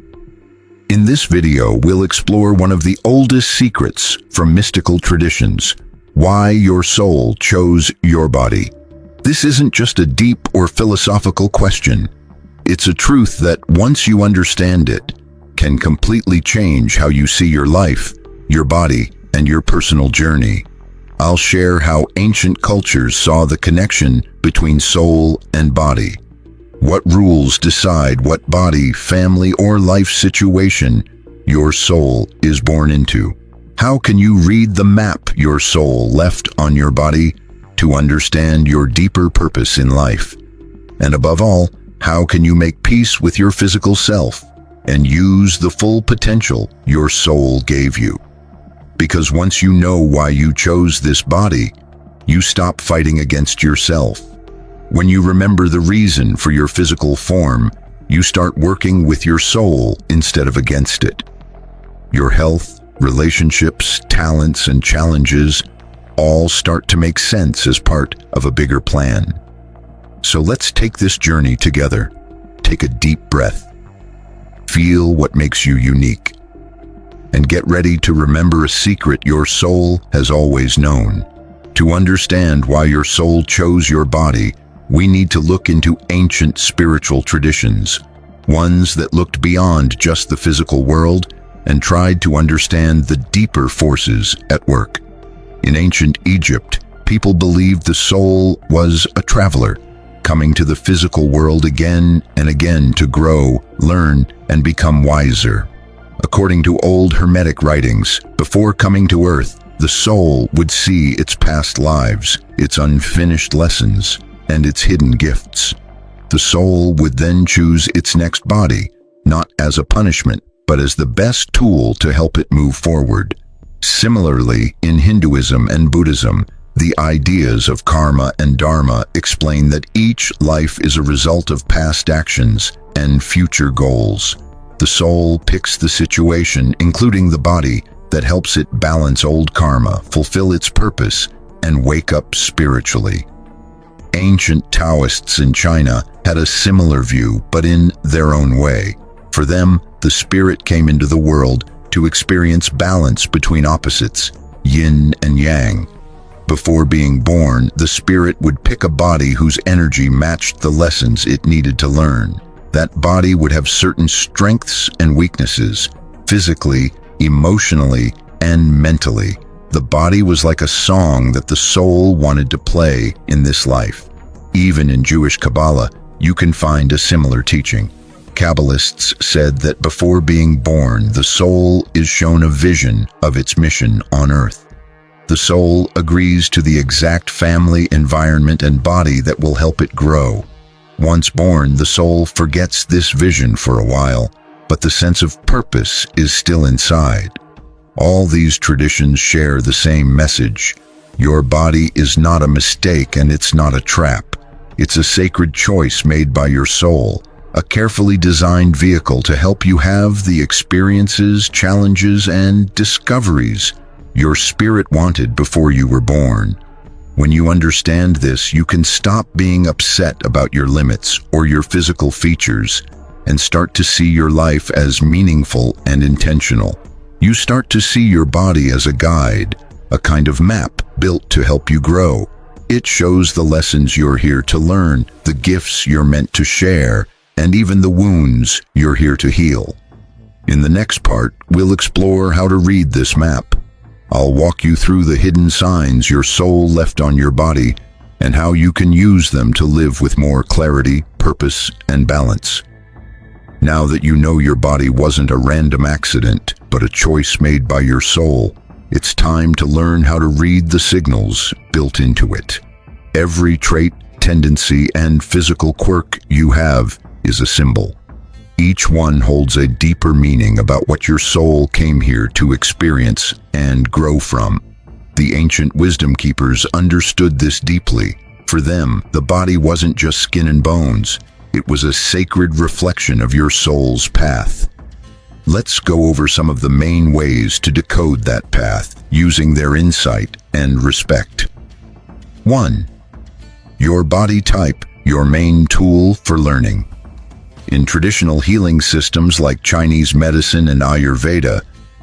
In this video, we'll explore one of the oldest secrets from mystical traditions, why your soul chose your body. This isn't just a deep or philosophical question. It's a truth that, once you understand it, can completely change how you see your life, your body, and your personal journey. I'll share how ancient cultures saw the connection between soul and body. What rules decide what body, family, or life situation your soul is born into? How can you read the map your soul left on your body to understand your deeper purpose in life? And above all, how can you make peace with your physical self and use the full potential your soul gave you? Because once you know why you chose this body, you stop fighting against yourself. When you remember the reason for your physical form, you start working with your soul instead of against it. Your health, relationships, talents, and challenges all start to make sense as part of a bigger plan. So let's take this journey together. Take a deep breath. Feel what makes you unique. And get ready to remember a secret your soul has always known. To understand why your soul chose your body, we need to look into ancient spiritual traditions, ones that looked beyond just the physical world and tried to understand the deeper forces at work. In ancient Egypt, people believed the soul was a traveler, coming to the physical world again and again to grow, learn, and become wiser. According to old Hermetic writings, before coming to Earth, the soul would see its past lives, its unfinished lessons, and its hidden gifts. The soul would then choose its next body, not as a punishment, but as the best tool to help it move forward. Similarly, in Hinduism and Buddhism, the ideas of karma and dharma explain that each life is a result of past actions and future goals. The soul picks the situation, including the body, that helps it balance old karma, fulfill its purpose, and wake up spiritually. Ancient Taoists in China had a similar view, but in their own way. For them, the spirit came into the world to experience balance between opposites, yin and yang. Before being born, the spirit would pick a body whose energy matched the lessons it needed to learn. That body would have certain strengths and weaknesses, physically, emotionally, and mentally. The body was like a song that the soul wanted to play in this life. Even in Jewish Kabbalah, you can find a similar teaching. Kabbalists said that before being born, the soul is shown a vision of its mission on earth. The soul agrees to the exact family, environment, and body that will help it grow. Once born, the soul forgets this vision for a while, but the sense of purpose is still inside. All these traditions share the same message. Your body is not a mistake and it's not a trap. It's a sacred choice made by your soul, a carefully designed vehicle to help you have the experiences, challenges, and discoveries your spirit wanted before you were born. When you understand this, you can stop being upset about your limits or your physical features and start to see your life as meaningful and intentional. You start to see your body as a guide, a kind of map built to help you grow. It shows the lessons you're here to learn, the gifts you're meant to share, and even the wounds you're here to heal. In the next part, we'll explore how to read this map. I'll walk you through the hidden signs your soul left on your body and how you can use them to live with more clarity, purpose, and balance. Now that you know your body wasn't a random accident, but a choice made by your soul, it's time to learn how to read the signals built into it. Every trait, tendency, and physical quirk you have is a symbol. Each one holds a deeper meaning about what your soul came here to experience and grow from. The ancient wisdom keepers understood this deeply. For them, the body wasn't just skin and bones. It was a sacred reflection of your soul's path. Let's go over some of the main ways to decode that path, using their insight and respect. 1. Your body type, your main tool for learning. In traditional healing systems like Chinese medicine and ayurveda,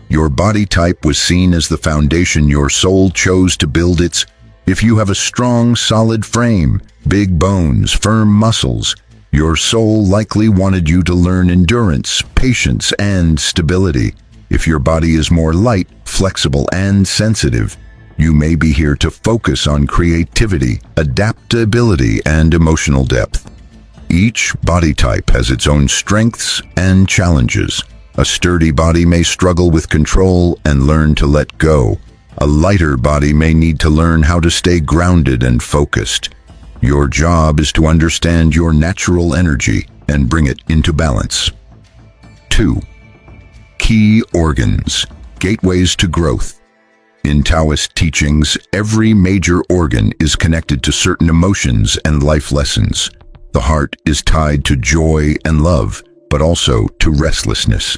your body type was seen as the foundation your soul chose to build its. If you have a strong, solid frame, big bones, firm muscles, your soul likely wanted you to learn endurance, patience, and stability. If your body is more light, flexible, and sensitive, you may be here to focus on creativity, adaptability, and emotional depth. Each body type has its own strengths and challenges. A sturdy body may struggle with control and learn to let go. A lighter body may need to learn how to stay grounded and focused. Your job is to understand your natural energy and bring it into balance. 2. Key organs, gateways to growth. In Taoist teachings, every major organ is connected to certain emotions and life lessons. The heart is tied to joy and love, but also to restlessness.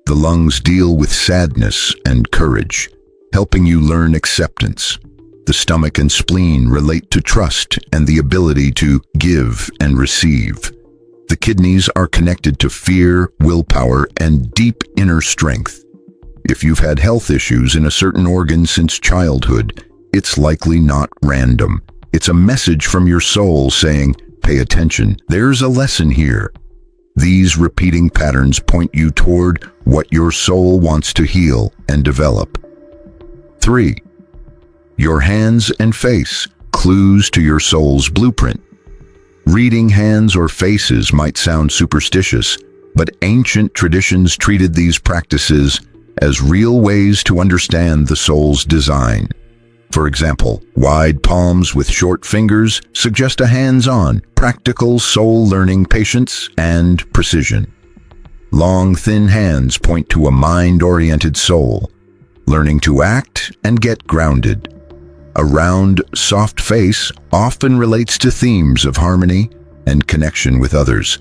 The lungs deal with sadness and courage, helping you learn acceptance. The stomach and spleen relate to trust and the ability to give and receive. The kidneys are connected to fear, willpower, and deep inner strength. If you've had health issues in a certain organ since childhood, it's likely not random. It's a message from your soul saying, "Pay attention, there's a lesson here." These repeating patterns point you toward what your soul wants to heal and develop. 3. Your hands and face, clues to your soul's blueprint. Reading hands or faces might sound superstitious, but ancient traditions treated these practices as real ways to understand the soul's design. For example, wide palms with short fingers suggest a hands-on, practical soul learning patience and precision. Long, thin hands point to a mind-oriented soul, learning to act and get grounded. A round, soft face often relates to themes of harmony and connection with others,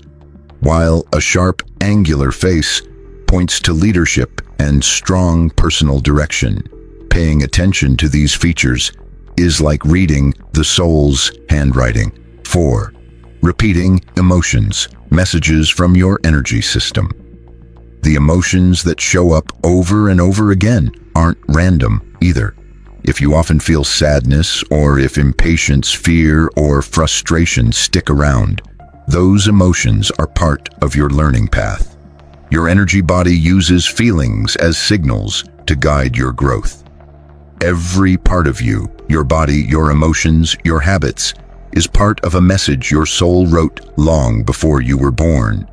while a sharp, angular face points to leadership and strong personal direction. Paying attention to these features is like reading the soul's handwriting. 4. repeating emotions, messages from your energy system. The emotions that show up over and over again aren't random either. If you often feel sadness, or if impatience, fear, or frustration stick around, those emotions are part of your learning path. Your energy body uses feelings as signals to guide your growth. Every part of you, your body, your emotions, your habits, is part of a message your soul wrote long before you were born.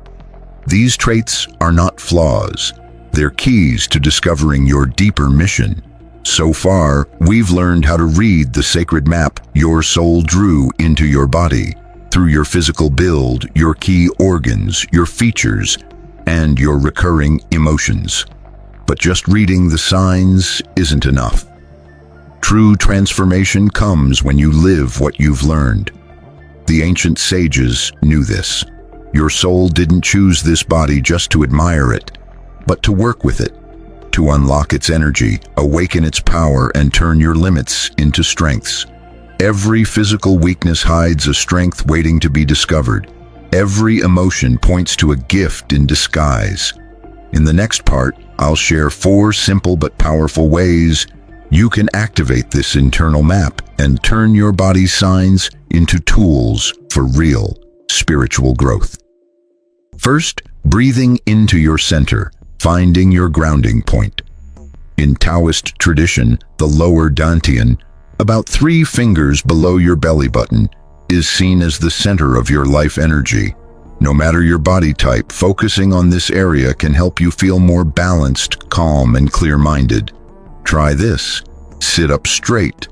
These traits are not flaws. They're keys to discovering your deeper mission. So far, we've learned how to read the sacred map your soul drew into your body, through your physical build, your key organs, your features, and your recurring emotions. But just reading the signs isn't enough. True transformation comes when you live what you've learned. The ancient sages knew this. Your soul didn't choose this body just to admire it, but to work with it, to unlock its energy, awaken its power, and turn your limits into strengths. Every physical weakness hides a strength waiting to be discovered. Every emotion points to a gift in disguise. In the next part, I'll share 4 simple but powerful ways you can activate this internal map and turn your body's signs into tools for real spiritual growth. First, breathing into your center, finding your grounding point. In Taoist tradition, the lower dantian, about 3 fingers below your belly button, is seen as the center of your life energy. No matter your body type, focusing on this area can help you feel more balanced, calm, and clear-minded. Try this. Sit up straight.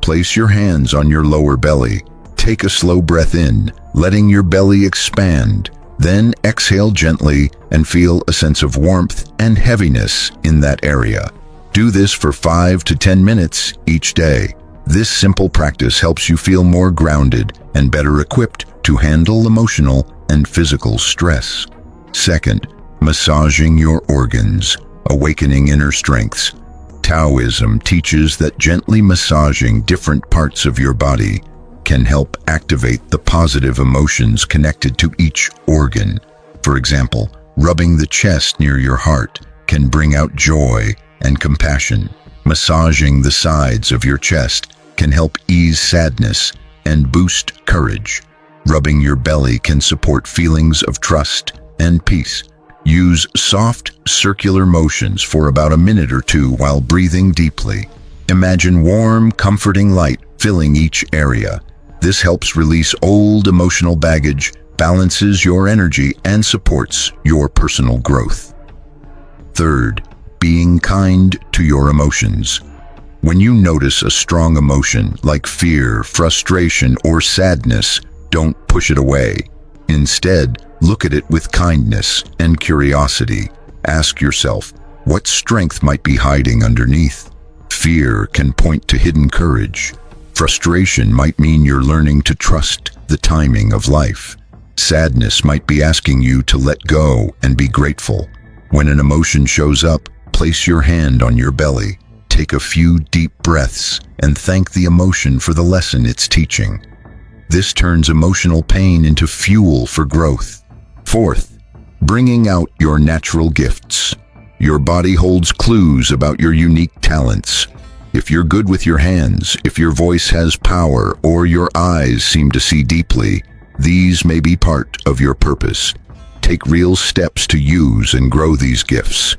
Place your hands on your lower belly. Take a slow breath in, letting your belly expand. Then exhale gently and feel a sense of warmth and heaviness in that area. Do this for 5 to 10 minutes each day. This simple practice helps you feel more grounded and better equipped to handle emotional and physical stress. Second, massaging your organs, awakening inner strengths. Taoism teaches that gently massaging different parts of your body can help activate the positive emotions connected to each organ. For example, rubbing the chest near your heart can bring out joy and compassion. Massaging the sides of your chest can help ease sadness and boost courage. Rubbing your belly can support feelings of trust and peace. Use soft, circular motions for about a minute or 2 while breathing deeply. Imagine warm, comforting light filling each area. This helps release old emotional baggage, balances your energy, and supports your personal growth. Third, being kind to your emotions. When you notice a strong emotion like fear, frustration, or sadness, don't push it away. Instead, look at it with kindness and curiosity. Ask yourself, what strength might be hiding underneath? Fear can point to hidden courage. Frustration might mean you're learning to trust the timing of life. Sadness might be asking you to let go and be grateful. When an emotion shows up, place your hand on your belly. Take a few deep breaths and thank the emotion for the lesson it's teaching. This turns emotional pain into fuel for growth. Fourth, bringing out your natural gifts. Your body holds clues about your unique talents. If you're good with your hands, if your voice has power, or your eyes seem to see deeply, these may be part of your purpose. Take real steps to use and grow these gifts.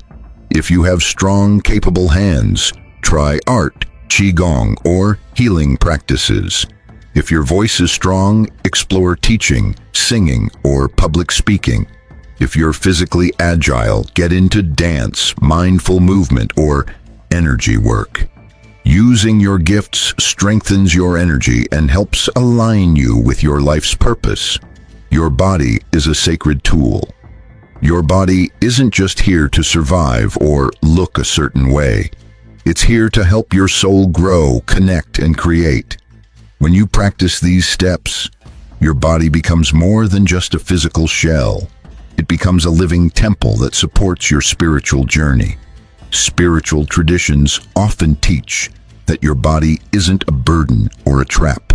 If you have strong, capable hands, try art, qigong, or healing practices. If your voice is strong, explore teaching, singing, or public speaking. If you're physically agile, get into dance, mindful movement, or energy work. Using your gifts strengthens your energy and helps align you with your life's purpose. Your body is a sacred tool. Your body isn't just here to survive or look a certain way. It's here to help your soul grow, connect, and create. When you practice these steps, your body becomes more than just a physical shell. It becomes a living temple that supports your spiritual journey. Spiritual traditions often teach that your body isn't a burden or a trap.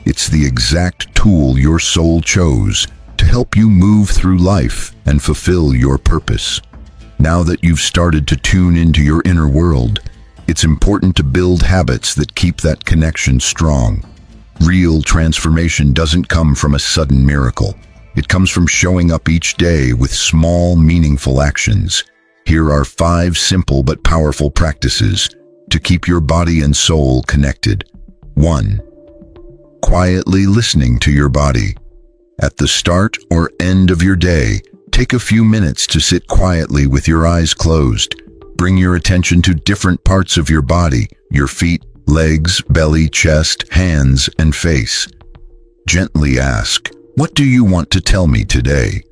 It's the exact tool your soul chose to help you move through life and fulfill your purpose. Now that you've started to tune into your inner world, it's important to build habits that keep that connection strong. Real transformation doesn't come from a sudden miracle. It comes from showing up each day with small, meaningful actions. Here are 5 simple but powerful practices to keep your body and soul connected. 1. Quietly listening to your body. At the start or end of your day, take a few minutes to sit quietly with your eyes closed. Bring your attention to different parts of your body, your feet, legs, belly, chest, hands, and face. Gently ask, "What do you want to tell me today?"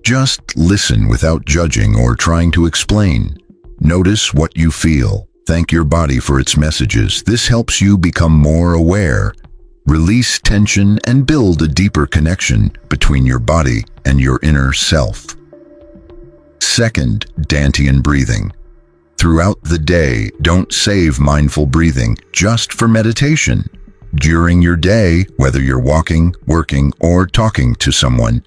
Just listen without judging or trying to explain. Notice what you feel. Thank your body for its messages. This helps you become more aware. Release tension and build a deeper connection between your body and your inner self. 2. Dantian breathing. Throughout the day, don't save mindful breathing just for meditation. During your day, whether you're walking, working, or talking to someone,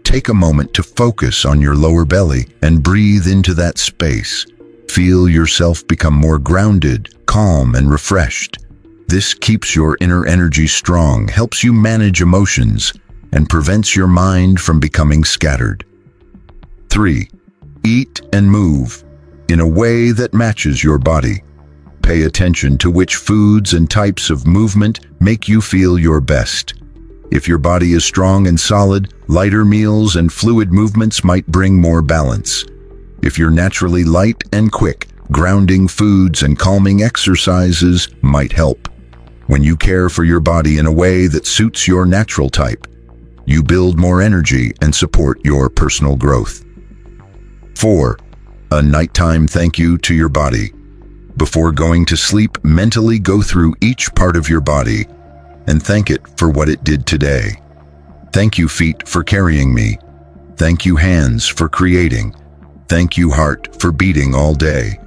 take a moment to focus on your lower belly and breathe into that space. Feel yourself become more grounded, calm, and refreshed. This keeps your inner energy strong, helps you manage emotions, and prevents your mind from becoming scattered. 3. Eat and move in a way that matches your body. Pay attention to which foods and types of movement make you feel your best. If your body is strong and solid, lighter meals and fluid movements might bring more balance. If you're naturally light and quick, grounding foods and calming exercises might help. When you care for your body in a way that suits your natural type, you build more energy and support your personal growth. 4. A nighttime thank you to your body. Before going to sleep, mentally go through each part of your body and thank it for what it did today. Thank you, feet, for carrying me. Thank you, hands, for creating. Thank you, heart, for beating all day.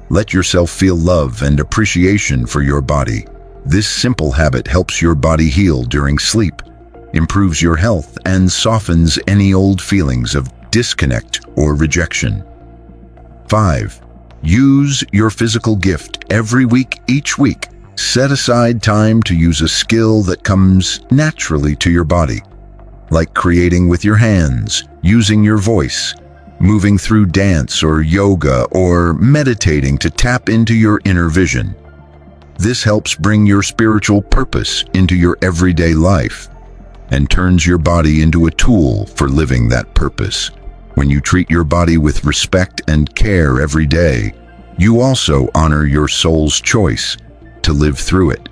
Let yourself feel love and appreciation for your body. This simple habit helps your body heal during sleep, improves your health, and softens any old feelings of disconnect or rejection. 5. Use your physical gift every week, each week. Set aside time to use a skill that comes naturally to your body, like creating with your hands, using your voice, moving through dance or yoga, or meditating to tap into your inner vision. This helps bring your spiritual purpose into your everyday life and turns your body into a tool for living that purpose. When you treat your body with respect and care every day, you also honor your soul's choice to live through it.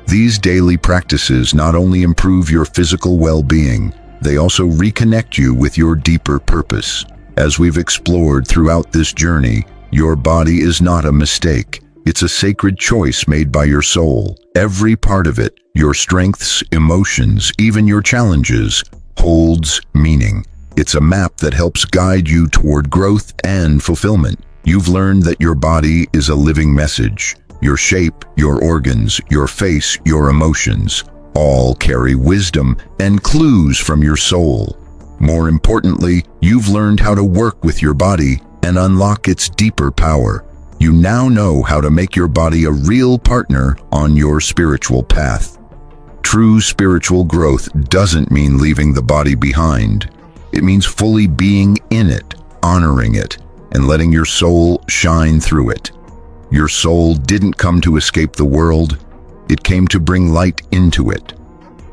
These daily practices not only improve your physical well-being, they also reconnect you with your deeper purpose. As we've explored throughout this journey, your body is not a mistake. It's a sacred choice made by your soul. Every part of it, your strengths, emotions, even your challenges, holds meaning. It's a map that helps guide you toward growth and fulfillment. You've learned that your body is a living message. Your shape, your organs, your face, your emotions, all carry wisdom and clues from your soul. More importantly, you've learned how to work with your body and unlock its deeper power. You now know how to make your body a real partner on your spiritual path. True spiritual growth doesn't mean leaving the body behind. It means fully being in it, honoring it, and letting your soul shine through it. Your soul didn't come to escape the world. It came to bring light into it.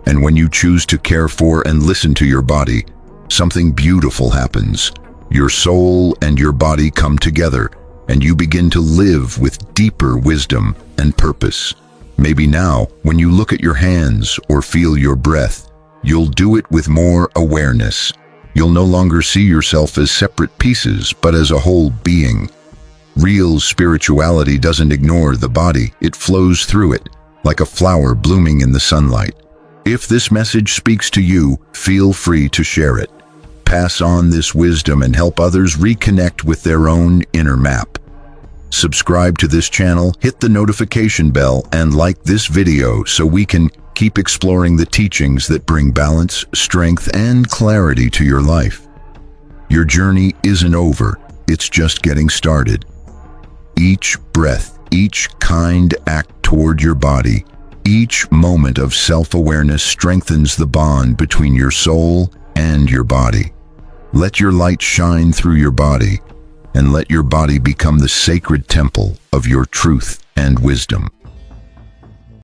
And when you choose to care for and listen to your body, something beautiful happens. Your soul and your body come together, and you begin to live with deeper wisdom and purpose. Maybe now, when you look at your hands or feel your breath, you'll do it with more awareness. You'll no longer see yourself as separate pieces, but as a whole being. Real spirituality doesn't ignore the body, it flows through it, like a flower blooming in the sunlight. If this message speaks to you, feel free to share it. Pass on this wisdom and help others reconnect with their own inner map. Subscribe to this channel, hit the notification bell, and like this video so we can Keep exploring the teachings that bring balance, strength, and clarity to your life. Your journey isn't over, it's just getting started. Each breath, each kind act toward your body, each moment of self-awareness strengthens the bond between your soul and your body. Let your light shine through your body, and let your body become the sacred temple of your truth and wisdom.